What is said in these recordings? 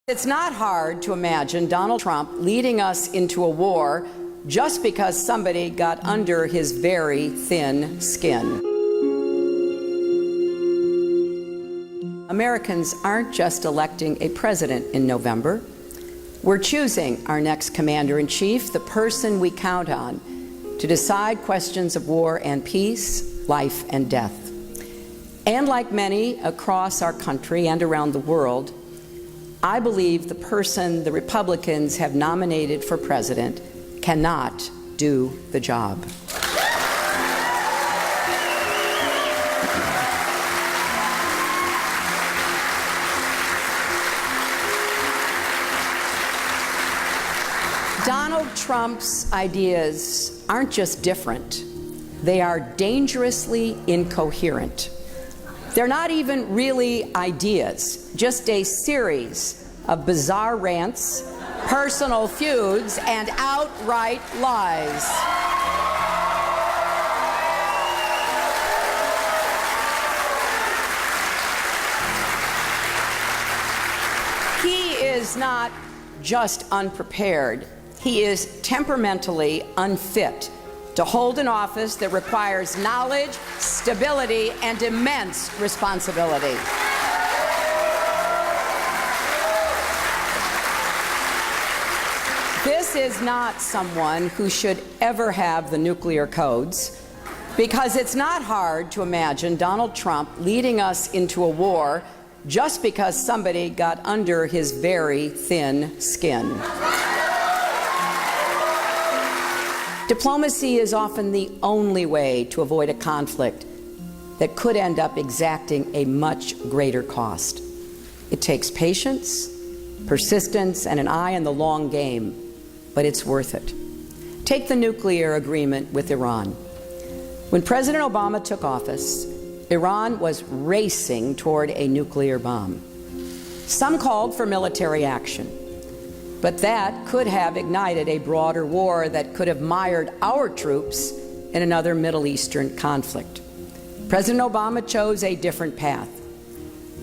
It's not hard to imagine Donald Trump leading us into a war just because somebody got under his very thin skin. Americans aren't just electing a president in November. We're choosing our next commander-in-chief, the person we count on to decide questions of war and peace, life and death. And like many across our country and around the world, I believe the person the Republicans have nominated for president cannot do the job. Donald Trump's ideas aren't just different, they are dangerously incoherent. They're not even really ideas, just a series of bizarre rants, personal feuds, and outright lies. He is not just unprepared, he is temperamentally unfit to hold an office that requires knowledge, stability, and immense responsibility. This is not someone who should ever have the nuclear codes, because it's not hard to imagine Donald Trump leading us into a war just because somebody got under his very thin skin. Diplomacy is often the only way to avoid a conflict that could end up exacting a much greater cost. It takes patience, persistence, and an eye on the long game, but it's worth it. Take the nuclear agreement with Iran. When President Obama took office, Iran was racing toward a nuclear bomb. Some called for military action. But that could have ignited a broader war that could have mired our troops in another Middle Eastern conflict. President Obama chose a different path,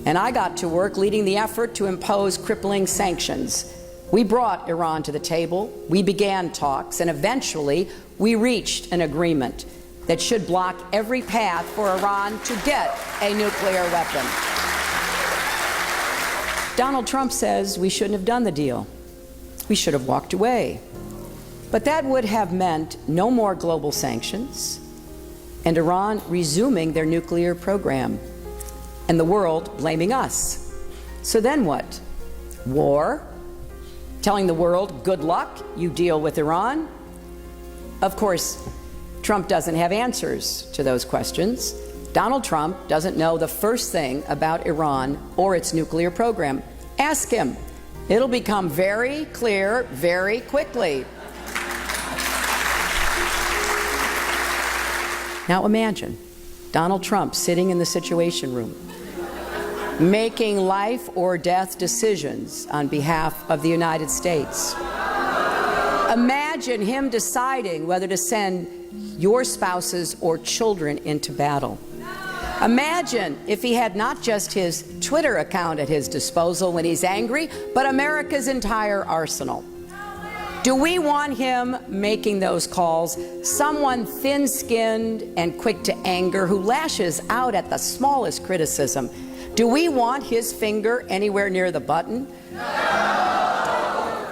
and I got to work leading the effort to impose crippling sanctions. We brought Iran to the table, we began talks, and eventually we reached an agreement that should block every path for Iran to get a nuclear weapon. Donald Trump says we shouldn't have done the deal. We should have walked away. But that would have meant no more global sanctions and Iran resuming their nuclear program and the world blaming us. So then what? War? Telling the world, good luck, you deal with Iran? Of course, Trump doesn't have answers to those questions. Donald Trump doesn't know the first thing about Iran or its nuclear program. Ask him. It'll become very clear very quickly. Now imagine Donald Trump sitting in the Situation Room, making life or death decisions on behalf of the United States. Imagine him deciding whether to send your spouses or children into battle. Imagine if he had not just his Twitter account at his disposal when he's angry, but America's entire arsenal. Do we want him making those calls? Someone thin-skinned and quick to anger who lashes out at the smallest criticism. Do we want his finger anywhere near the button?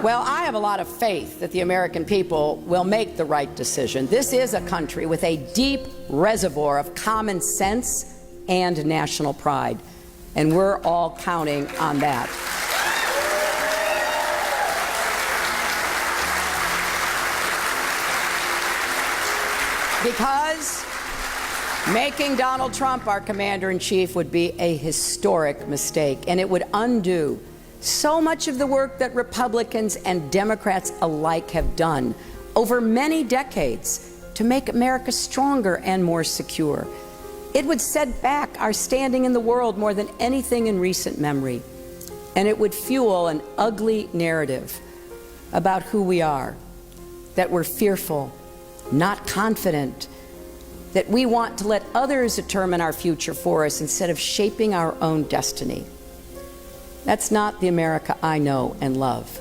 Well, I have a lot of faith that the American people will make the right decision. This is a country with a deep reservoir of common sense and national pride, and we're all counting on that. Because making Donald Trump our commander-in-chief would be a historic mistake, and it would undo so much of the work that Republicans and Democrats alike have done over many decades to make America stronger and more secure. It would set back our standing in the world more than anything in recent memory, and it would fuel an ugly narrative about who we are, that we're fearful, not confident, that we want to let others determine our future for us instead of shaping our own destiny. That's not the America I know and love.